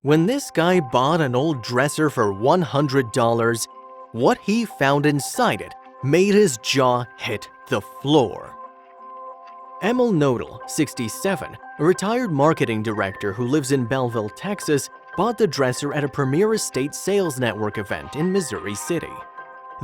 When this guy bought an old dresser for $100, what he found inside it made his jaw hit the floor. Emil Nodal, 67, a retired marketing director who lives in Belleville, Texas, bought the dresser at a premier estate sales network event in Missouri City.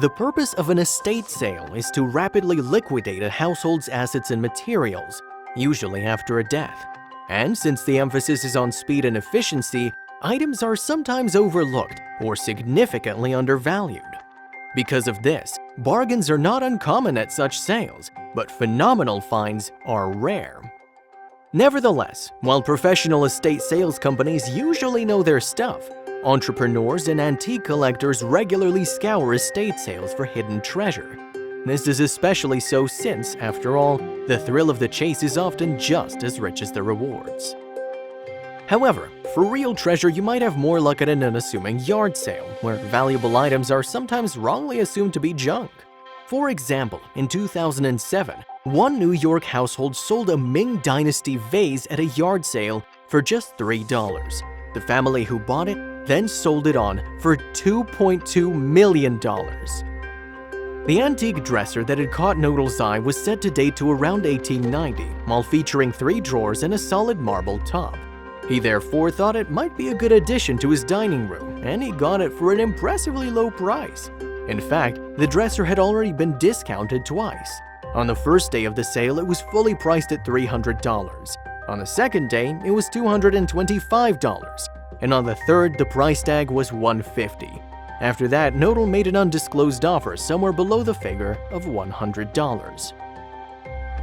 The purpose of an estate sale is to rapidly liquidate a household's assets and materials, usually after a death. And since the emphasis is on speed and efficiency, items are sometimes overlooked or significantly undervalued. Because of this, bargains are not uncommon at such sales, but phenomenal finds are rare. Nevertheless, while professional estate sales companies usually know their stuff, entrepreneurs and antique collectors regularly scour estate sales for hidden treasure. This is especially so since, after all, the thrill of the chase is often just as rich as the rewards. However, for real treasure you might have more luck at an unassuming yard sale, where valuable items are sometimes wrongly assumed to be junk. For example, in 2007, one New York household sold a Ming Dynasty vase at a yard sale for just $3. The family who bought it then sold it on for $2.2 million. The antique dresser that had caught Nodal's eye was said to date to around 1890, while featuring 3 drawers and a solid marble top. He therefore thought it might be a good addition to his dining room, and he got it for an impressively low price. In fact, the dresser had already been discounted twice. On the first day of the sale, it was fully priced at $300. On the second day, it was $225, and on the third, the price tag was $150. After that, Nodal made an undisclosed offer somewhere below the figure of $100.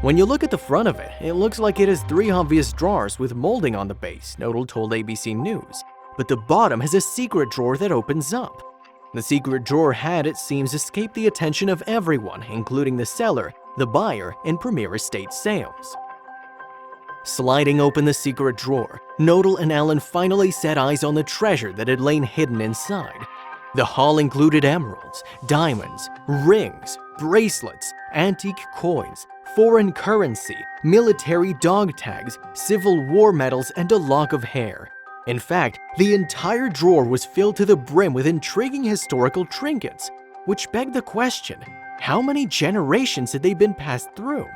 When you look at the front of it, it looks like it has 3 obvious drawers with molding on the base, Nodal told ABC News. But the bottom has a secret drawer that opens up. The secret drawer had, it seems, escaped the attention of everyone, including the seller, the buyer, and Premier Estate Sales. Sliding open the secret drawer, Nodal and Allen finally set eyes on the treasure that had lain hidden inside. The haul included emeralds, diamonds, rings, bracelets, antique coins, foreign currency, military dog tags, Civil War medals, and a lock of hair. In fact, the entire drawer was filled to the brim with intriguing historical trinkets, which begged the question, how many generations had they been passed through?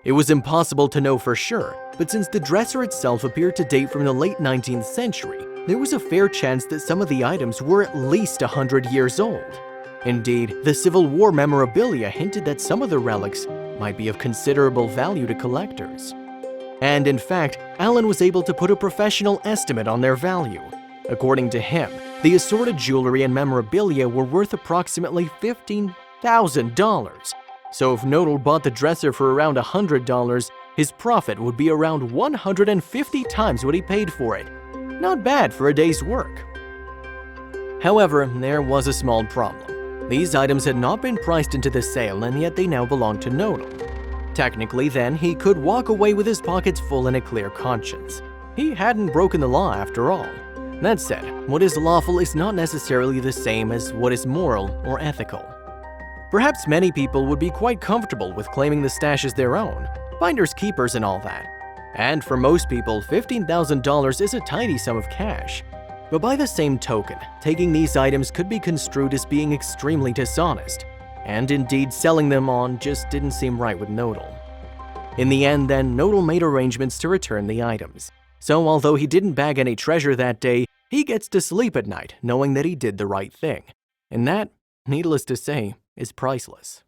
It was impossible to know for sure, but since the dresser itself appeared to date from the late 19th century, there was a fair chance that some of the items were at least 100 years old. Indeed, the Civil War memorabilia hinted that some of the relics might be of considerable value to collectors. And in fact, Allen was able to put a professional estimate on their value. According to him, the assorted jewelry and memorabilia were worth approximately $15,000. So if Nodal bought the dresser for around $100, his profit would be around 150 times what he paid for it. Not bad for a day's work. However, there was a small problem. These items had not been priced into the sale, and yet they now belonged to Nodal. Technically, then, he could walk away with his pockets full and a clear conscience. He hadn't broken the law after all. That said, what is lawful is not necessarily the same as what is moral or ethical. Perhaps many people would be quite comfortable with claiming the stash as their own, finders keepers and all that. And for most people, $15,000 is a tidy sum of cash. But by the same token, taking these items could be construed as being extremely dishonest, and indeed selling them on just didn't seem right with Nodal. In the end then, Nodal made arrangements to return the items. So although he didn't bag any treasure that day, he gets to sleep at night knowing that he did the right thing. And that, needless to say, is priceless.